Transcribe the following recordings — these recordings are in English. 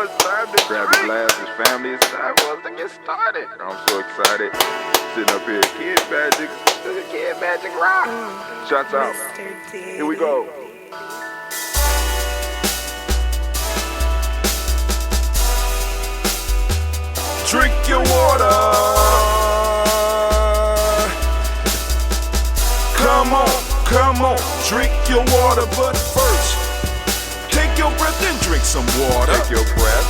know it's time to grab your glasses, family. It's time for us to get started. I'm so excited. Sitting up here, Kid Magic Rock. Shouts out. Here we go. Drink your water. Come on, drink your water, but first, take your breath and drink some water. Take your breath.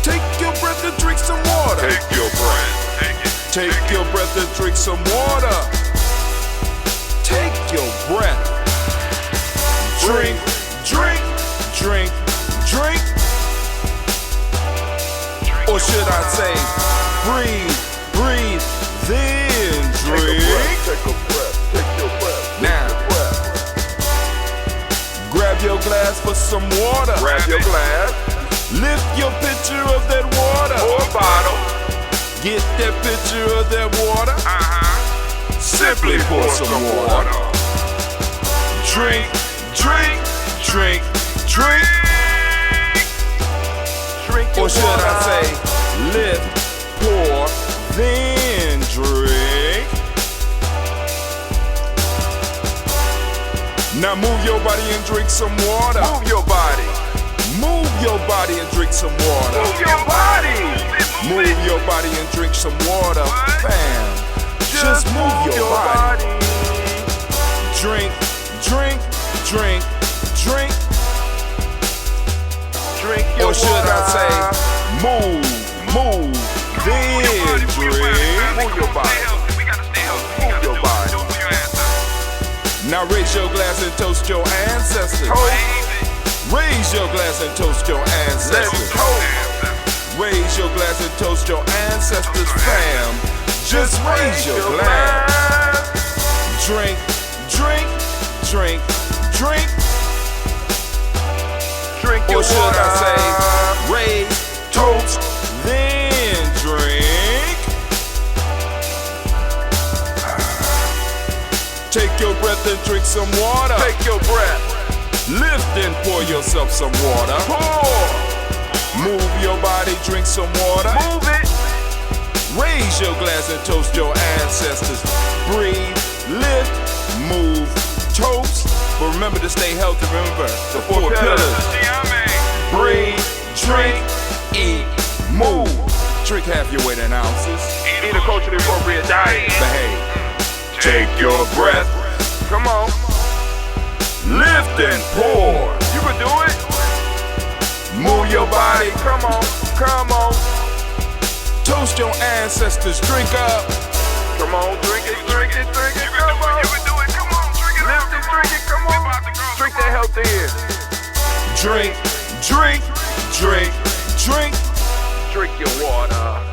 Take your breath and drink some water. Take your breath. Take your breath and drink some water. Take your breath. Drink, drink, drink, drink. Or should I say, breathe, breathe, then drink. Take a breath, take your breath. Now, grab your glass for some water. Grab your glass. Lift your pitcher of that water. Or bottle. Get that pitcher of that water. Simply pour some water. Drink, drink, drink, drink. Or should I say, lift, pour, then drink. Now move your body and drink some water. Move your body. Move your body and drink some water. Move your body. Move your body and drink some water. Bam. Just move your body. Drink, drink, drink, drink. Drink your water. Or should I say, move, then drink. Move your body. Move your body. Now raise your glass and toast your ancestors. Raise your glass and toast your ancestors. Raise your glass and toast your ancestors, fam. Just raise your glass. Drink, drink, drink, drink. Drink your water. Or should I say, raise, toast, then drink. Take your breath and drink some water. Take your breath. Lift and pour yourself some water. Pour. Move your body, drink some water. Move it. Raise your glass and toast your ancestors. Breathe, lift, move, toast. But remember to stay healthy. Remember the four pillars. Breathe, drink, eat, move. Drink half your weight in ounces. Eat a culturally appropriate diet. Behave. Take your breath. Come on. Lift and pour. You can do it. Move your body. Come on. Come on. Toast your ancestors. Drink up. Come on. Drink it. Drink it. Drink it. Come on. You can do it. Come on. Drink it. Lift it. Drink it. Come on. Drink that health in. Drink. Drink. Drink. Drink. Drink your water.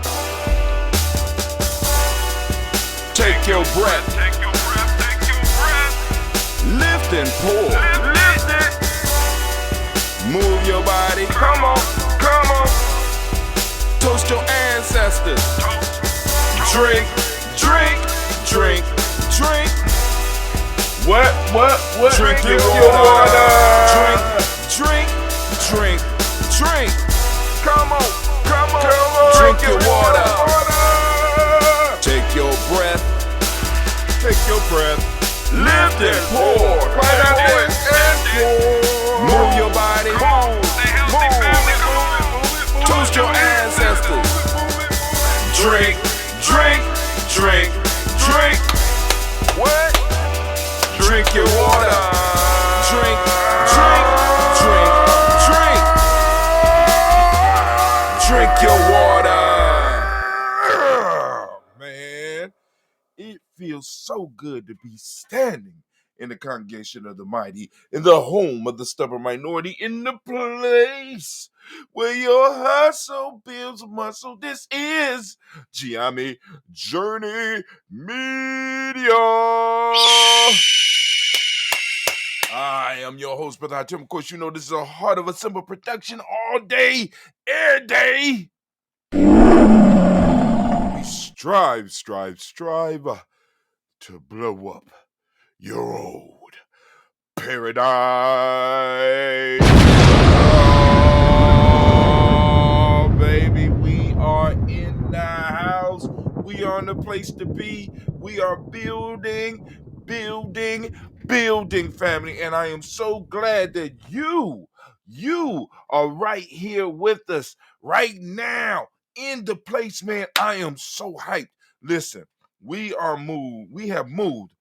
Take your breath. Take your breath. Take your breath. Lift and pour. Lift it. Move your body. Come on. Come on. Toast your ancestors. Drink. Drink. Drink. Drink. What? Drink your water. Drink. Drink. Drink. Drink. Come on. Come on. Come on. Drink your water. Take your breath. Take your breath. Lift and pour. Right out there and pour. Move your body. Move. Toast your ancestors. Drink. Drink. Drink. Drink. What? Drink your water. Drink. Drink. Drink. Drink. Drink your water. It feels so good to be standing in the congregation of the mighty, in the home of the stubborn minority, in the place where your hustle builds muscle. This is Gye-Nyame Media. I am your host, Brother Tim. Of course, you know this is a Heart of a Simple production all day, every day. We strive to blow up your old paradise. found a place to be. We are building, family. And I am so glad that you are right here with us right now in the place, man. I am so hyped. Listen, we have moved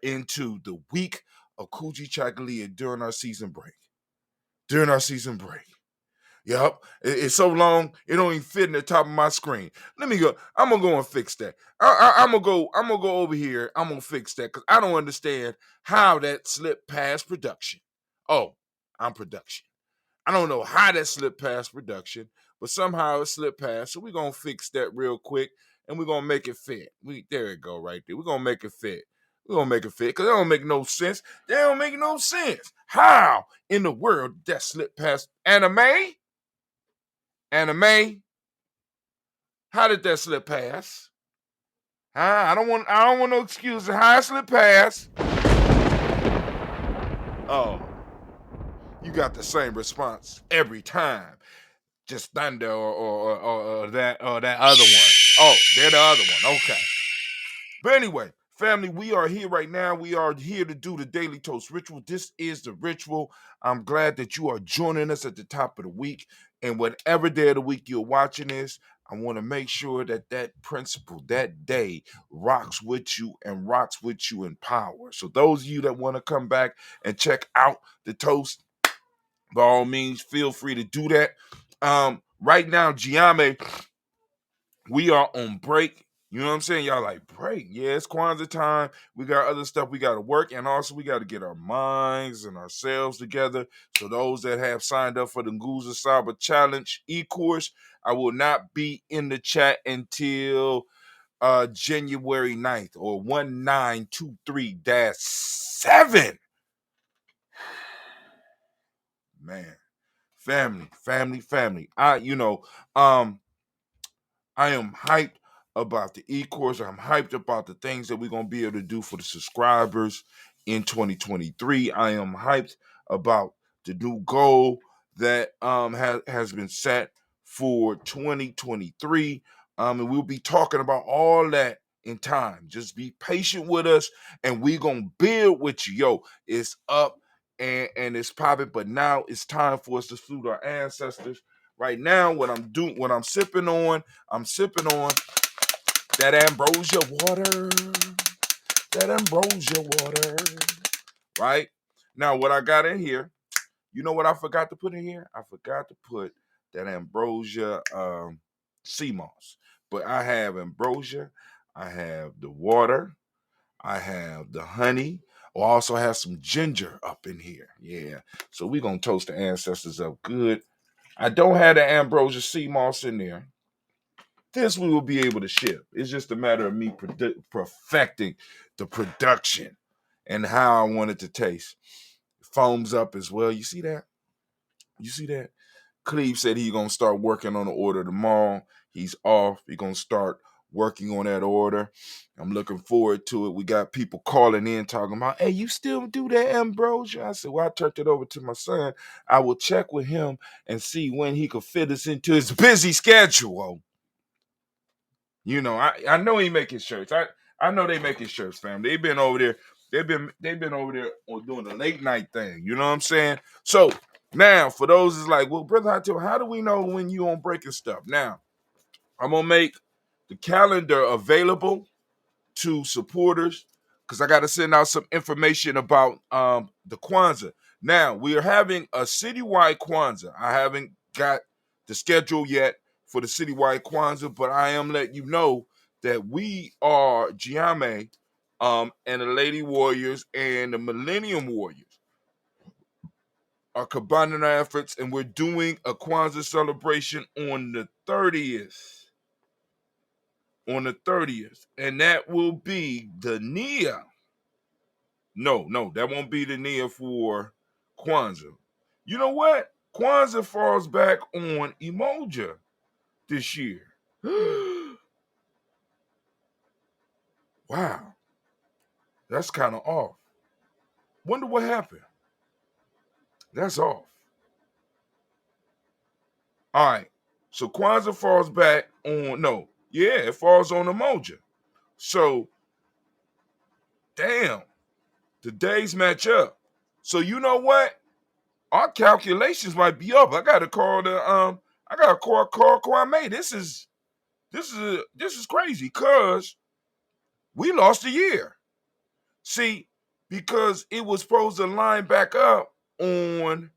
into the week of Kujichagulia during our season break. Yep. It's so long, it don't even fit in the top of my screen. Let me go. I'm gonna go and fix that. I'm gonna go over here. I'm gonna fix that because I don't understand how that slipped past production. Oh, I'm production. I don't know how that slipped past production, but somehow it slipped past. So we're gonna fix that real quick and we're gonna make it fit. There it go right there. We're gonna make it fit. We're gonna make it fit because it don't make no sense. They don't make no sense. How in the world that slipped past anime? Anime? How did that slip past? Huh? I don't want no excuses. How it slipped past? Oh, you got the same response every time. Just Thunder or that other one. Oh, they're the other one. Okay. But anyway, family, we are here right now. We are here to do the Daily Toast Ritual. This is the ritual. I'm glad that you are joining us at the top of the week. And whatever day of the week you're watching this, I want to make sure that that principle, that day, rocks with you and rocks with you in power. So those of you that want to come back and check out the toast, by all means, feel free to do that. Right now, Gye-Nyame, we are on break. You know what I'm saying? Y'all like, break? Yeah, it's Kwanzaa time. We got other stuff we got to work, and also we got to get our minds and ourselves together. So those that have signed up for the Nguza Saba Challenge e-course, I will not be in the chat until January 9th or 1923-7. Man, family. I am hyped about the e-course. I'm hyped about the things that we're going to be able to do for the subscribers in 2023. I am hyped about the new goal that has been set for 2023. And we'll be talking about all that in time. Just be patient with us and we're going to build with you. Yo, it's up and it's popping, but now it's time for us to salute our ancestors. Right now, what I'm sipping on that ambrosia water. That ambrosia water. Right? Now, what I got in here, you know what I forgot to put in here? I forgot to put that ambrosia sea moss. But I have ambrosia, I have the water, I have the honey. I also have some ginger up in here. Yeah. So we're going to toast the ancestors up good. I don't have the ambrosia sea moss in there. This we will be able to ship. It's just a matter of me perfecting the production and how I want it to taste. Foams up as well. You see that? You see that? Cleve said he's going to start working on the order tomorrow. He's off. He's going to start working on that order. I'm looking forward to it. We got people calling in talking about, hey, you still do that ambrosia? I said, well, I turned it over to my son. I will check with him and see when he could fit us into his busy schedule. You know, I know he making shirts. I know they making shirts, fam. They've been over there. They've been over there doing the late night thing. You know what I'm saying? So now, for those is like, well, brother, how do we know when you on breaking stuff? Now, I'm gonna make the calendar available to supporters because I got to send out some information about the Kwanzaa. Now, we are having a citywide Kwanzaa. I haven't got the schedule yet for the citywide Kwanzaa, but I am letting you know that we are Gye-Nyame and the Lady Warriors and the Millennium Warriors are combining our efforts, and we're doing a Kwanzaa celebration on the 30th. On the 30th, and that will be the Nia. No, that won't be the Nia for Kwanzaa. You know what? Kwanzaa falls back on Emoja this year. Wow, that's kind of off. Wonder what happened. That's off. All right, so Kwanzaa falls back on Yeah, it falls on Umoja. So, damn, the days match up. So you know what? Our calculations might be up. I gotta call Kwame. This is crazy because we lost a year. See, because it was supposed to line back up on,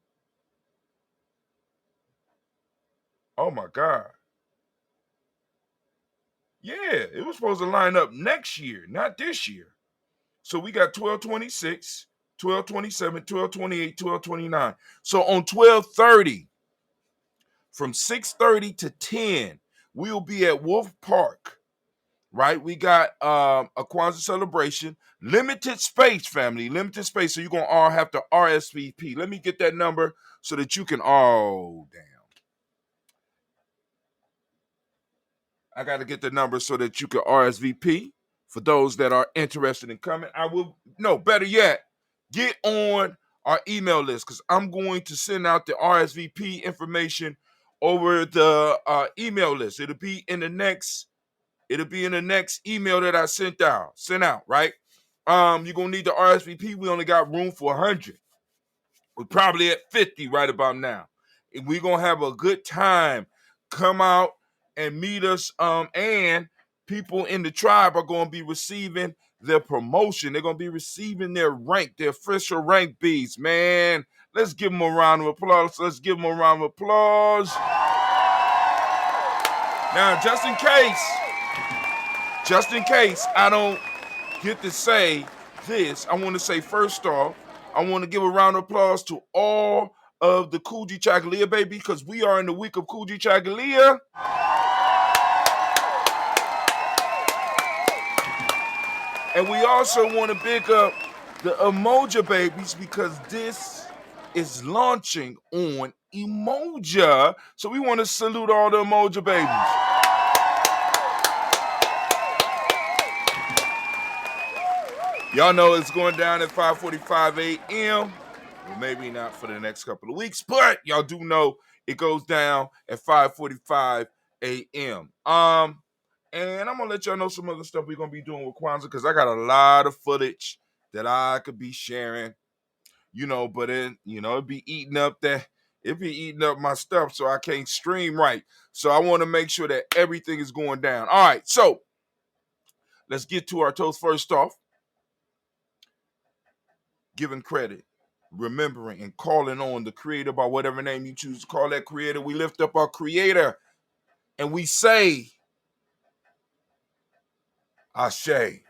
oh my God. Yeah, it was supposed to line up next year, not this year. So we got 12/26, 12/27, 12/28, 12/29. So on 12/30, from 6:30 to 10, we'll be at Wolf Park, right? We got a Kwanzaa celebration, limited space, family, limited space. So you're gonna all have to RSVP. Let me get that number so that you can. Oh damn! I got to get the number so that you can RSVP for those that are interested in coming. I will. No, better yet, get on our email list because I'm going to send out the RSVP information over the email list. It'll be in the next email that I sent out, right? You're gonna need the RSVP. We only got room for 100. We're probably at 50 right about now. And we're gonna have a good time. Come out and meet us. And people in the tribe are gonna be receiving their promotion. They're gonna be receiving their rank, their official rank beads. Man, let's give them a round of applause. Now, just in case I don't get to say this, I want to say first off, I want to give a round of applause to all of the Kujichagulia baby because we are in the week of Kujichagulia. And we also want to big up the Umoja babies because this is launching on Umoja. So we want to salute all the Umoja babies. Y'all know it's going down at 5:45 a.m. Well, maybe not for the next couple of weeks, but y'all do know it goes down at 5:45 a.m. And I'm gonna let y'all know some other stuff we're gonna be doing with Kwanzaa because I got a lot of footage that I could be sharing, but it'd be eating up my stuff, so I can't stream right. So I want to make sure that everything is going down. All right, so let's get to our toast first off. Giving credit, remembering, and calling on the creator by whatever name you choose to call that creator. We lift up our creator and we say, Ashe.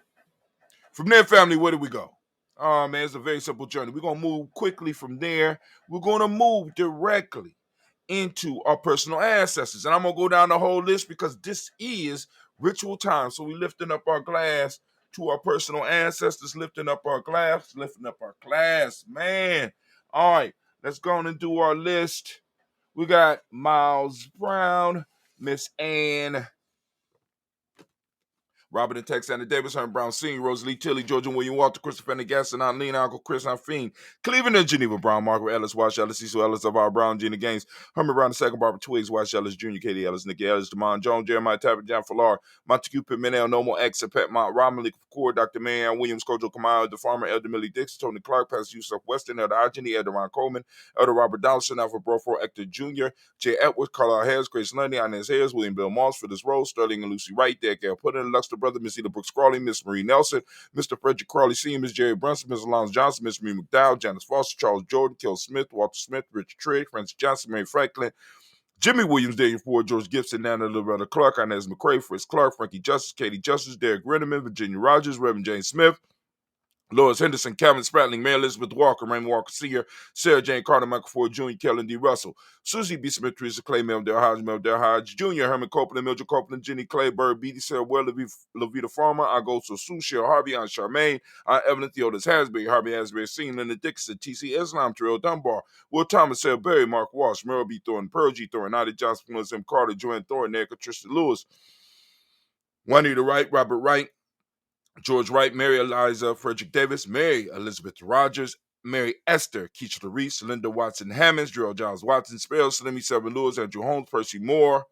From there, family, where do we go? Oh, man, it's a very simple journey. We're going to move quickly from there. We're going to move directly into our personal ancestors. And I'm going to go down the whole list because this is ritual time. So we're lifting up our glass to our personal ancestors, lifting up our glass, man. All right, let's go on and do our list. We got Miles Brown, Miss Ann, Robert and Tex, Anna Davis, Herman Brown Sr., Rosalie Tilly, Georgia William Walter, Christopher Gaston, Aunt Lena, Uncle Chris, Aunt Fiend, Cleveland and Geneva Brown, Margaret Ellis, Wash Ellis, Cecil Ellis, Elvira Brown, Gina Gaines, Herman Brown II, Barbara Twigs, Wash Ellis Jr., Katie Ellis, Nikki Ellis, Damon Jones, Jeremiah Tapper, John Falar, Montague Pimentel, Nomo X, Pet Mont, Romilly Kapoor, Dr. Marianne Williams, Kojo Kamau, the Farmer, Elder Millie Dixon, Tony Clark, Pastor Yusuf Weston, Elder Ajani, Elder Ron Coleman, Elder Robert Donaldson, Alfred Broford, Hector Jr., Jay Edwards, Carlisle Harris, Grace Lundy, Inez Harris, William Bill Moss for this role, Sterling and Lucy Wright, Derek L. Puddin, Luxter Brother, Miss Eda Brooks Crawley, Miss Marie Nelson, Mr. Frederick Crawley Sr., Miss Jerry Brunson, Miss Alonzo Johnson, Miss Marie McDowell, Janice Foster, Charles Jordan, Kel Smith, Walter Smith, Richard Trigg, Francis Johnson, Mary Franklin, Jimmy Williams, Daniel Ford, George Gibson, Nana Loretta Clark, Inez McCrae, Fritz Clark, Frankie Justice, Katie Justice, Derek Renneman, Virginia Rogers, Reverend James Smith, Lois Henderson, Calvin Spratling, Mary Elizabeth Walker, Raymond Walker Sr., Sarah Jane Carter, Michael Ford Jr., Kellen D. Russell, Susie B. Smith, Teresa Clay, Mel Del Hodge Jr., Herman Copeland, Mildred Copeland, Jenny Clayburg, B.D. Sarah Well, Levita Farmer, I go to Sue, Cheryl Harvey, Aunt Charmaine, Aunt Evelyn Theodis Hasbury, Harvey Hasbury, Singh, Linda Dixon, T.C. Islam, Terrell Dunbar, Will Thomas, Sarah Berry, Mark Walsh, Merrill B. Thornton, Pearl G. Thornton, Ida Johnson, Willis M. Carter, Joanne Thornton, Erica Tristan Lewis, Juanita Wright, Robert Wright, George Wright, Mary Eliza Frederick Davis, Mary Elizabeth Rogers, Mary Esther Keachler Reese, Linda Watson Hammonds, Gerald Giles Watson, Spell, Slimmy Seven Lewis, Andrew Holmes, Percy Moore,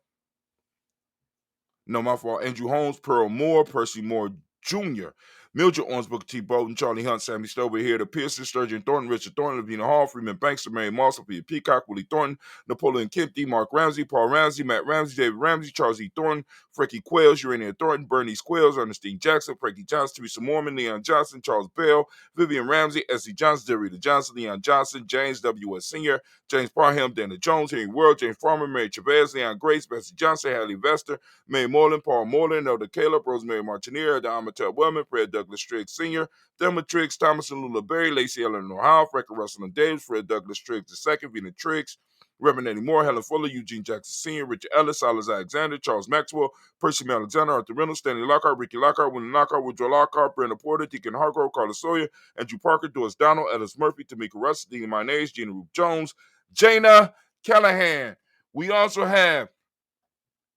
No, my fault. Andrew Holmes, Pearl Moore, Percy Moore Jr., Mildred Owens, Booker T. Bolton, Charlie Hunt, Sammy Stover, here, the Pearson, Sturgeon Thornton, Richard Thornton, Lavina Hall, Freeman Banks, Mary Moss, Sophia Peacock, Willie Thornton, Napoleon Kempty, Mark Ramsey, Paul Ramsey, Matt Ramsey, David Ramsey, Charles E. Thornton, Frankie Quails, Urania Thornton, Bernice Quails, Ernestine Jackson, Frankie Johnson, Teresa Mormon, Leon Johnson, Charles Bell, Vivian Ramsey, S.C. Johnson, Derrida Johnson, Leon Johnson, James W.S. Sr., James Parham, Dana Jones, Henry World, James Farmer, Mary Chavez, Leon Grace, Bessie Johnson, Hallie Vester, May Moreland, Paul Moreland, Elder Caleb, Rosemary Martineer, Don Amateur Wellman, Fred Douglas Triggs Sr., Thelma Triggs, Thomas and Lula Berry, Lacey Eleanor Howe, Frankie Russell and Davis, Fred Douglas Triggs II, Vina Triggs, Reverend Eddie Moore, Helen Fuller, Eugene Jackson Sr., Richard Ellis, Silas Alexander, Charles Maxwell, Percy Alexander, Arthur Reynolds, Stanley Lockhart, Ricky Lockhart, William Lockhart, Woodrow Lockhart, Brenda Porter, Deacon Hargrove, Carlos Sawyer, Andrew Parker, Doris Donald, Ellis Murphy, Tamika Russ, Dean Mayonnaise, Gina Ruth Jones, Jana Callahan. We also have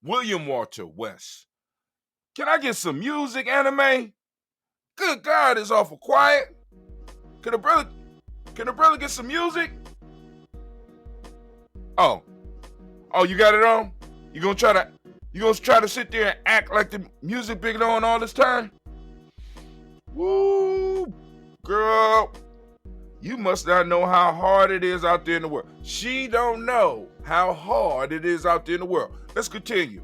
William Walter West. Can I get some music, anime? Good God, it's awful quiet. Can the brother get some music? Oh, you got it on? You gonna try to sit there and act like the music been on all this time? Woo, girl, you must not know how hard it is out there in the world. She don't know how hard it is out there in the world. Let's continue.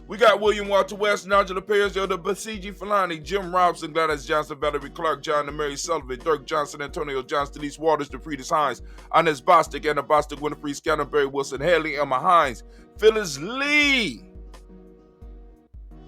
We got William Walter West, Nigel Perez, Elder Basiji Falani, Jim Robson, Gladys Johnson, Valerie Clark, John and Mary Sullivan, Dirk Johnson, Antonio Johnson, Denise Waters, DeFriedis Hines, Inez Bostic, Anna Bostic, Winifred Scanner, Barry Wilson, Haley, Emma Hines, Phyllis Lee,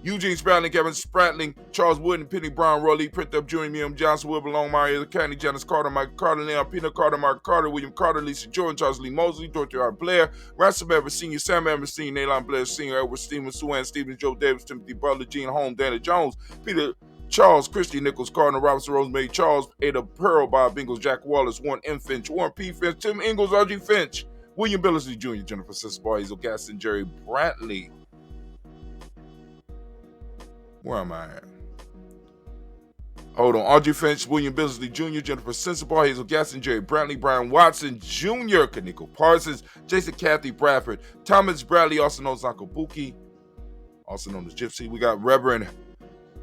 Eugene Spratling, Kevin Spratling, Charles Wooden, Penny Brown, Roy Lee, Print Up Jr., William Johnson, Wilbur Long, Mario County, Janice Carter, Michael Carter, Leon Peanut Carter, Mark Carter, William Carter, Lisa Jordan, Charles Lee Mosley, Dorothy R. Blair, Ransom Evers Sr., Sam Evers Sr., Naylon Blair Sr., Edward Stevens, Sue Stevens, Joe Davis, Timothy Butler, Gene Holmes, Dana Jones, Peter Charles, Christy Nichols, Cardinal Robinson, Rosemary Charles, Ada Pearl, Bob Ingles, Jack Wallace, Warren M. Finch, Warren P. Finch, Tim Ingles, R.G. Finch, William Billingsley Jr., Jennifer Sisbar, Hazel Gaston, Jerry Brantley. Where am I at? Hold on. Audrey Finch, William Billingsley Jr., Jennifer Sensabaugh, Hazel Gaston, Jerry Brantley, Brian Watson Jr., Kaniko Parsons, Jason Kathy Bradford, Thomas Bradley, also known as Uncle Buki, also known as Gypsy. We got Reverend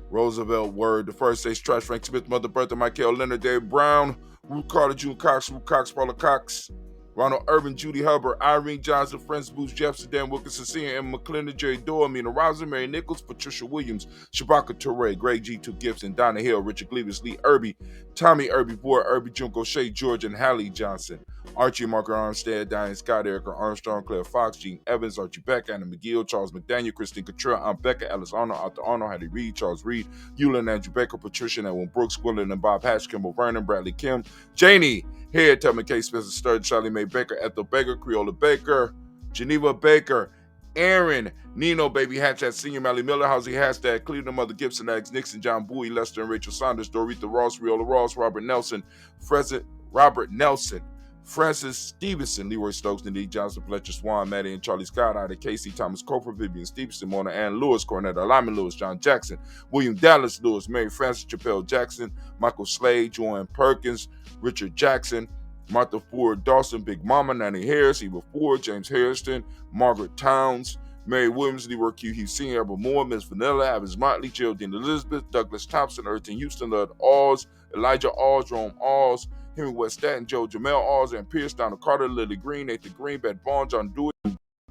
Roosevelt Word, the first Ace Trash, Frank Smith, Mother Bertha, Michael Leonard, Dave Brown, Ruth Carter, June Cox, Ruth Cox, Paula Cox, Ronald Urban, Judy Hubbard, Irene Johnson, Francis Booth, Jefferson, Dan Wilkinson Sr., Emma McClendon, Jerry Doyle, Amina Robinson, Mary Nichols, Patricia Williams, Shabaka Toure, Greg G2 Gibson, Donna Hill, Richard Gleavis, Lee Irby, Tommy Irby, Boy Irby, Junko Shea, George, and Hallie Johnson, Archie Marker Armstead, Diane Scott, Erica Armstrong, Claire Fox, Gene Evans, Archie Beck, Anna McGill, Charles McDaniel, Christine Cottrell, Aunt Becca, Alice Arnold, Arthur Arnold, Hattie Reed, Charles Reed, Eula and Andrew Baker, Patricia and Edwin Brooks, Gwendolyn and Bob Hatch, Kimball Vernon, Bradley Kim, Janie Head, Tubman K. Spencer Sturgeon, Charlie Mae Baker, Ethel Baker, Creola Baker, Geneva Baker, Aaron, Nino, Baby Hatchet, Senior, Mally Miller, Housie Hashtag, Cleveland, Mother Gibson, Alex Nixon, John Bowie, Lester and Rachel Saunders, Doretha Ross, Riola Ross, Robert Nelson, Francis Stevenson, Leroy Stokes, Nadine Johnson, Fletcher Swan, Maddie and Charlie Scott, Ida Casey, Thomas Cofer, Vivian Stevenson, Mona Ann Lewis, Cornetta Lyman Lewis, John Jackson, William Dallas Lewis, Mary Francis Chappelle Jackson, Michael Slade, Joanne Perkins, Richard Jackson, Martha Ford Dawson, Big Mama, Nanny Harris, Eva Ford, James Harrison, Margaret Towns, Mary Williams, Leroy Q. Hughes Sr., Ever Moore, Miss Vanilla, Avis Motley, Geraldine Elizabeth, Douglas Thompson, Erton Houston, Lud Alls, Elijah Alls, Rome Alls, Henry West Stanton, Joe Jamel Alls, and Pierce, Donald Carter, Lily Green, Nathan Green, Beth Vaughn, John Dewey,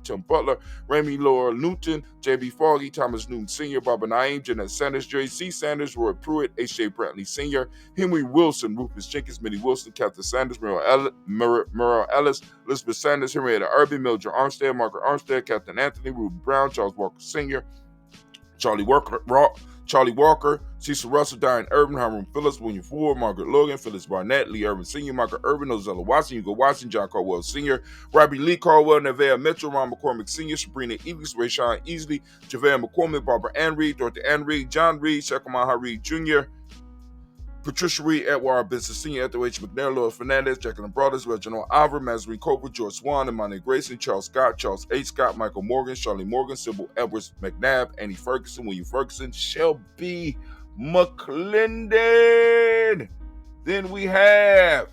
Tim Butler, Remy Laura Newton, J.B. Foggy, Thomas Newton Sr., Barbara Naeem, Jeanette Sanders, Jerry C. Sanders, Roy Pruitt, H.J. Brantley Sr., Henry Wilson, Rufus Jenkins, Minnie Wilson, Captain Sanders, Merle Ellis, Elizabeth Sanders, Henrietta Irby, Mildred Armstead, Margaret Armstead, Captain Anthony, Ruben Brown, Charles Walker Sr., Charlie Walker, Cecil Russell, Diane Irvin, Hiram Phillips, William Ford, Margaret Logan, Phyllis Barnett, Lee Irvin Sr., Margaret Irvin, Ozella Watson, Hugo Watson, John Caldwell Sr., Robbie Lee Caldwell, Nevea Mitchell, Ron McCormick Sr., Sabrina Eves, Rayshawn Easley, Javale McCormick, Barbara Ann Reed, Dorothy Ann Reed, John Reed, Shekamaha Reed Jr., Patricia Reed, Edward Benson Sr., Ethel H. McNair, Louis Fernandez, Jacqueline Brothers, Reginald Alvar, Mazarine Cooper, George Swan, Imani Grayson, Charles Scott, Charles H. Scott, Michael Morgan, Charlie Morgan, Sybil Edwards McNabb, Annie Ferguson, William Ferguson, Shelby McClendon. Then we have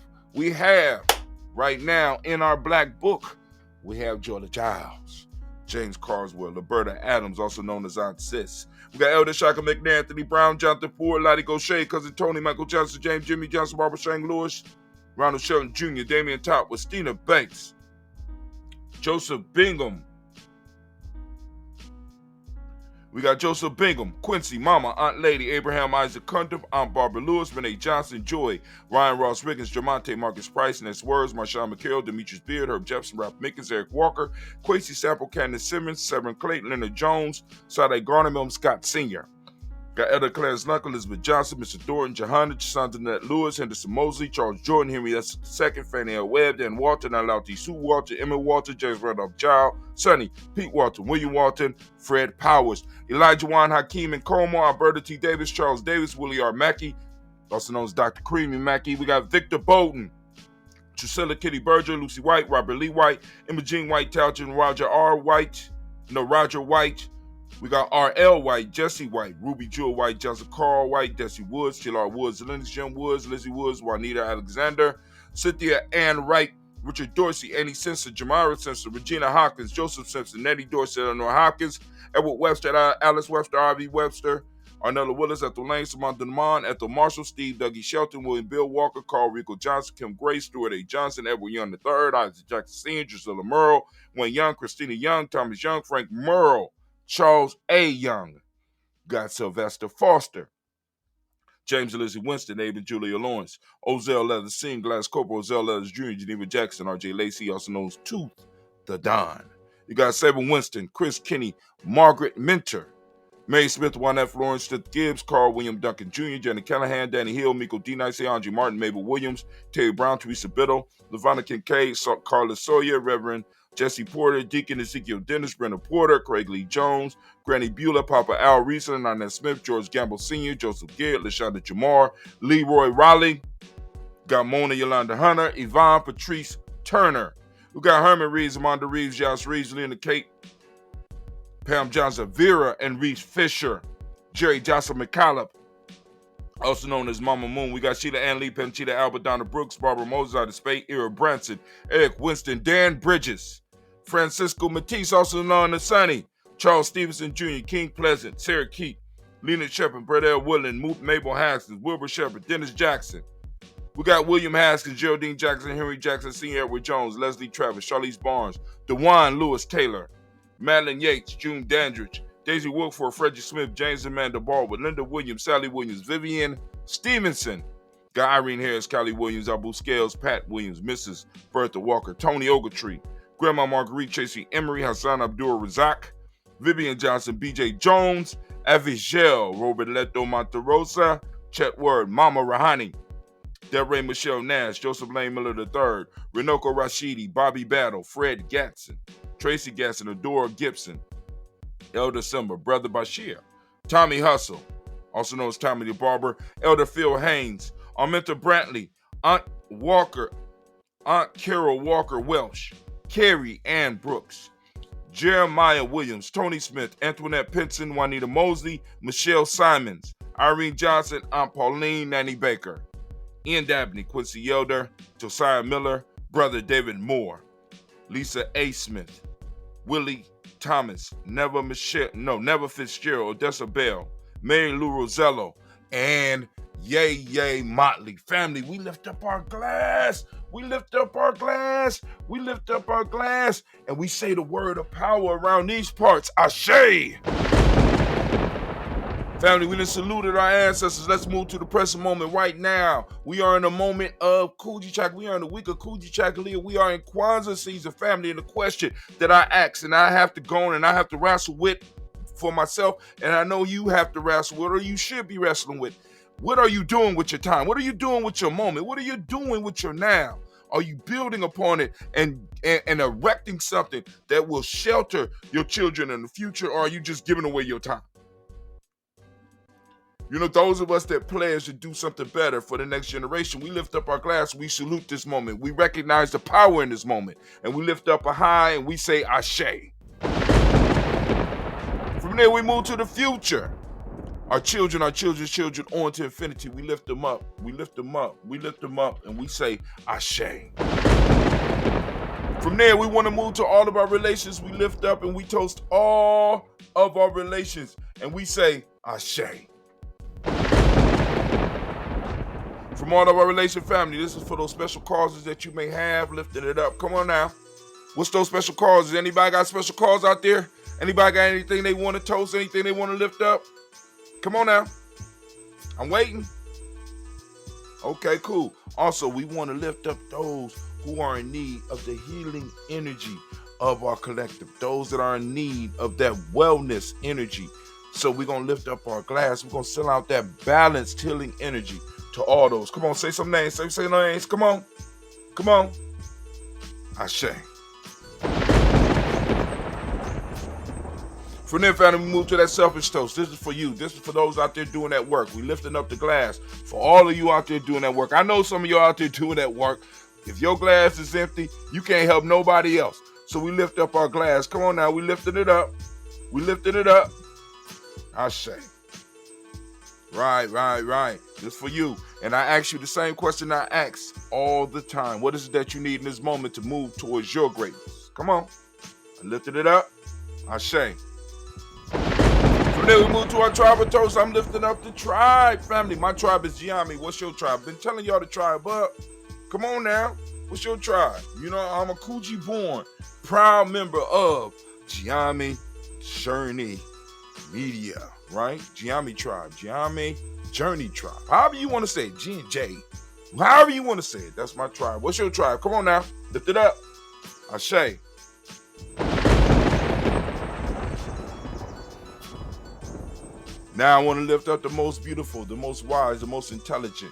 right now in our black book, we have Georgia Giles, James Carswell, Roberta Adams, also known as Aunt Sis. We got Elder Shaka McNair, Anthony Brown, Jonathan Ford, Lottie Gaucher, Cousin Tony, Michael Johnson, James Jimmy Johnson, Barbara Shang Lewis, Ronald Shelton Jr., Damian Top, Westina Banks, Joseph Bingham. We got Joseph Bingham, Quincy, Mama, Aunt Lady, Abraham Isaac Cundiff, Aunt Barbara Lewis, Renee Johnson, Joy, Ryan Ross Riggins, Jamonte Marcus Price, Ness Words, Marshawn McHale, Demetrius Beard, Herb Jefferson, Ralph Mickens, Eric Walker, Quincy Sample, Candace Simmons, Severn Clayton, Leonard Jones, Sade Garner, Milton Scott Sr. Got Elder Clarence Knuckle, Elizabeth Johnson, Mr. Thornton, Johanna, Chandra Nett Lewis, Henderson Mosley, Charles Jordan, Henry S. II, Fanny L. Webb, Dan Walton, Alauti Sue Walton, Emma Walton, James Randolph Child, Sonny, Pete Walton, William Walton, Fred Powers, Elijah Juan Hakeem and Como, Alberta T. Davis, Charles Davis, Willie R. Mackey, also known as Dr. Creamy Mackey. We got Victor Bowden, Drusilla Kitty Berger, Lucy White, Robert Lee White, Imogene White, Talchin, Roger White. We got R.L. White, Jesse White, Ruby Jewel White, Johnson Carl White, Desi Woods, Chillard Woods, Lennox Jim Woods, Lizzie Woods, Juanita Alexander, Cynthia Ann Wright, Richard Dorsey, Annie Simpson, Jamara Simpson, Regina Hopkins, Joseph Simpson, Nettie Dorsey, Eleanor Hopkins, Edward Webster, Alice Webster, R.V. Webster, Arnella Willis, Ethel Lane, Samantha Demond, Ethel Marshall, Steve Dougie Shelton, William Bill Walker, Carl Rico Johnson, Kim Gray, Stuart A. Johnson, Edward Young III, Isaac Jackson Sr., Drusilla Merle, Wayne Young, Christina Young, Thomas Young, Frank Merle, Charles A. Young, got Sylvester Foster, James and Lizzie Winston, Abe and Julia Lawrence, Ozell Leathers Singh, Glass Corporal, Ozell Leathers Jr., Geneva Jackson, R.J. Lacey, also known as Tooth the Don. You got Sabre Winston, Chris Kinney, Margaret Minter, Mary Smith, Juanette Florence, Stith Gibbs, Carl William Duncan Jr., Jenny Callahan, Danny Hill, Miko D. Nice, Andre Martin, Mabel Williams, Terry Brown, Teresa Biddle, LaVonna Kincaid, Carla Sawyer, Reverend Jesse Porter, Deacon Ezekiel Dennis, Brenda Porter, Craig Lee Jones, Granny Beulah, Papa Al Reeser, Nana Smith, George Gamble Sr., Joseph Garrett, LaShonda Jamar, Leroy Raleigh, got Mona Yolanda Hunter, Yvonne Patrice Turner. We got Herman Reeves, Amanda Reeves, Josh Reeves, Lena Kate, Pam Johnson, Vera and Reese Fisher, Jerry Johnson McCallop, also known as Mama Moon. We got Sheila Ann Lee, Panchita Albert, Donna Brooks, Barbara Moses out of Spade, Ira Branson, Eric Winston, Dan Bridges, Francisco Matisse, also known as Sonny, Charles Stevenson Jr., King Pleasant, Sarah Keat, Lena Shepard, Brett L. Woodland, Mabel Haskins, Wilbur Shepard, Dennis Jackson. We got William Haskins, Geraldine Jackson, Henry Jackson, Sr., Edward Jones, Leslie Travis, Charlize Barnes, DeJuan Lewis Taylor, Madeline Yates, June Dandridge, Daisy Wilford, Frederick Smith, James Amanda Baldwin, Linda Williams, Sally Williams, Vivian Stevenson, got Irene Harris, Callie Williams, Abu Scales, Pat Williams, Mrs. Bertha Walker, Tony Ogletree, Grandma Marguerite, Tracy Emery, Hassan Abdul Razak, Vivian Johnson, BJ Jones, Avigel, Robert Leto Monterosa, Chet Word, Mama Rahani, Delray Michelle Nash, Joseph Lane Miller III, Renoko Rashidi, Bobby Battle, Fred Gatson, Tracy Gatson, Adora Gibson, Elder Simba, Brother Bashir, Tommy Hustle, also known as Tommy the Barber, Elder Phil Haynes, Arminta Brantley, Aunt Walker, Aunt Carol Walker Welsh, Carrie Ann Brooks, Jeremiah Williams, Tony Smith, Antoinette Pinson, Juanita Mosley, Michelle Simons, Irene Johnson, Aunt Pauline, Nanny Baker, Ian Dabney, Quincy Yelder, Josiah Miller, Brother David Moore, Lisa A. Smith, Willie Thomas, Never Fitzgerald, Odessa Bell, Mary Lou Rosello, and Yay Motley. Family, we lift up our glass. We lift up our glass. We lift up our glass. And we say the word of power around these parts. Ashe. Family, we done saluted our ancestors. Let's move to the present moment right now. We are in the moment of Kujichagulia. We are in the week of Kujichagulia. We are in Kwanzaa season, family. And the question that I ask and I have to go on and I have to wrestle with for myself, and I know you have to wrestle with, or you should be wrestling with. What are you doing with your time? What are you doing with your moment? What are you doing with your now? Are you building upon it and erecting something that will shelter your children in the future, or are you just giving away your time? You know, those of us that pledge to do something better for the next generation, we lift up our glass, we salute this moment. We recognize the power in this moment, and we lift up a high and we say Ashe. From there, we move to the future. Our children, our children's children, on to infinity. We lift them up, we lift them up, we lift them up, and we say Ashe. From there, we want to move to all of our relations. We lift up and we toast all of our relations. And we say, Ashe. From all of our relation family, this is for those special causes that you may have, lifting it up. Come on now. What's those special causes? Anybody got special cause out there? Anybody got anything they want to toast, anything they want to lift up? Come on now. I'm waiting. Okay, cool. Also, we want to lift up those who are in need of the healing energy of our collective, those that are in need of that wellness energy. So we're going to lift up our glass. We're going to sell out that balanced healing energy to all those. Come on, say some names. Say names. Come on. Come on. Ashe. From there, family, we move to that selfish toast. This is for you. This is for those out there doing that work. We lifting up the glass for all of you out there doing that work. I know some of you out there doing that work. If your glass is empty, you can't help nobody else. So we lift up our glass. Come on now, we lifting it up. We lifting it up. Ashe. Right. This for you. And I ask you the same question I ask all the time. What is it that you need in this moment to move towards your greatness? Come on. I lifted it up. Ashe. From there, we move to our tribal toast. I'm lifting up the tribe, family. My tribe is Gye-Nyame. What's your tribe? Been telling y'all the tribe up. Come on now. What's your tribe? You know, I'm a Kuji born, proud member of Gye-Nyame Media, right? Gye-Nyame Tribe, Gye-Nyame Journey Tribe. However you want to say it, GNJ. However you want to say it, that's my tribe. What's your tribe? Come on now. Lift it up. Ashe. Now I want to lift up the most beautiful, the most wise, the most intelligent,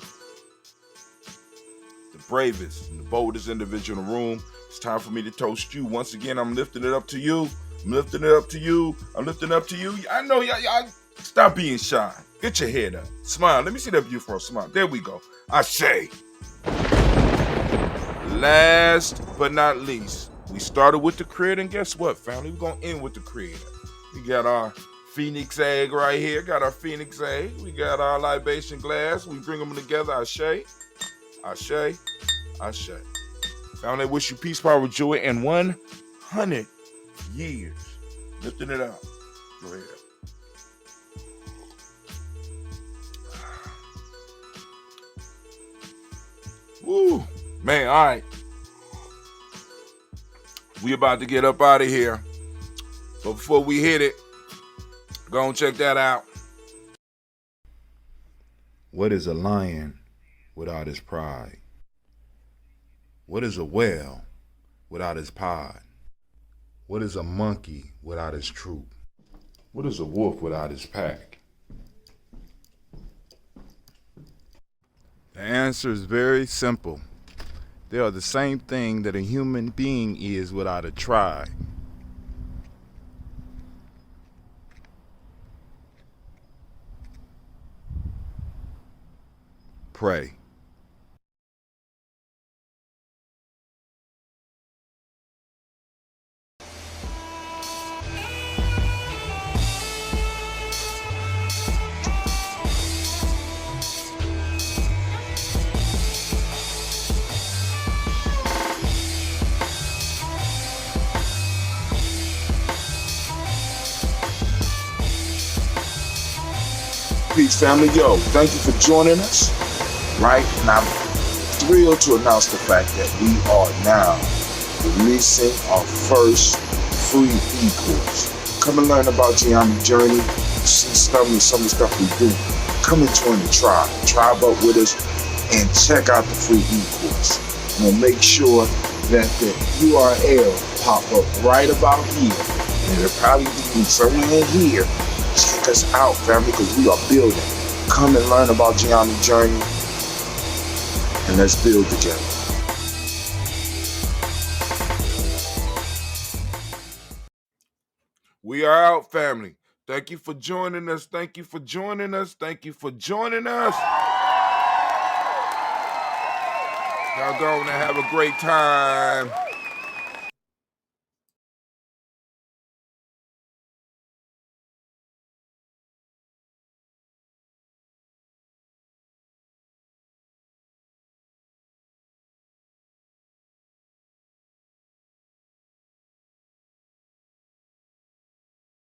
the bravest, and the boldest individual in the room. It's time for me to toast you. Once again, I'm lifting it up to you. I'm lifting it up to you. I'm lifting it up to you. I know y'all stop being shy. Get your head up. Smile. Let me see that beautiful smile. There we go. Ashe. Last but not least, we started with the creator, and guess what, family? We're going to end with the creator. We got our Phoenix egg right here. Got our Phoenix egg. We got our libation glass. We bring them together. Ashe. Ashe. Ashe. Family, I wish you peace, power, joy, and 100 years. Lifting it up. Go ahead. Woo. Man, all right. We about to get up out of here. But before we hit it, go and check that out. What is a lion without his pride? What is a whale without his pod? What is a monkey without his troop? What is a wolf without his pack? The answer is very simple. They are the same thing that a human being is without a tribe. Pray. Peace, family. Yo, thank you for joining us. Right? And I'm thrilled to announce the fact that we are now releasing our first free e-course. Come and learn about Gye-Nyame Journey. See some of the stuff we do. Come and join the tribe. Tribe up with us and check out the free e-course. We'll make sure that the URL pop up right about here. And it'll probably be somewhere in here. Check us out, family, because we are building. Come and learn about Gye-Nyame Journey, and let's build together. We are out, family. Thank you for joining us. Thank you for joining us. Thank you for joining us. Y'all go and have a great time.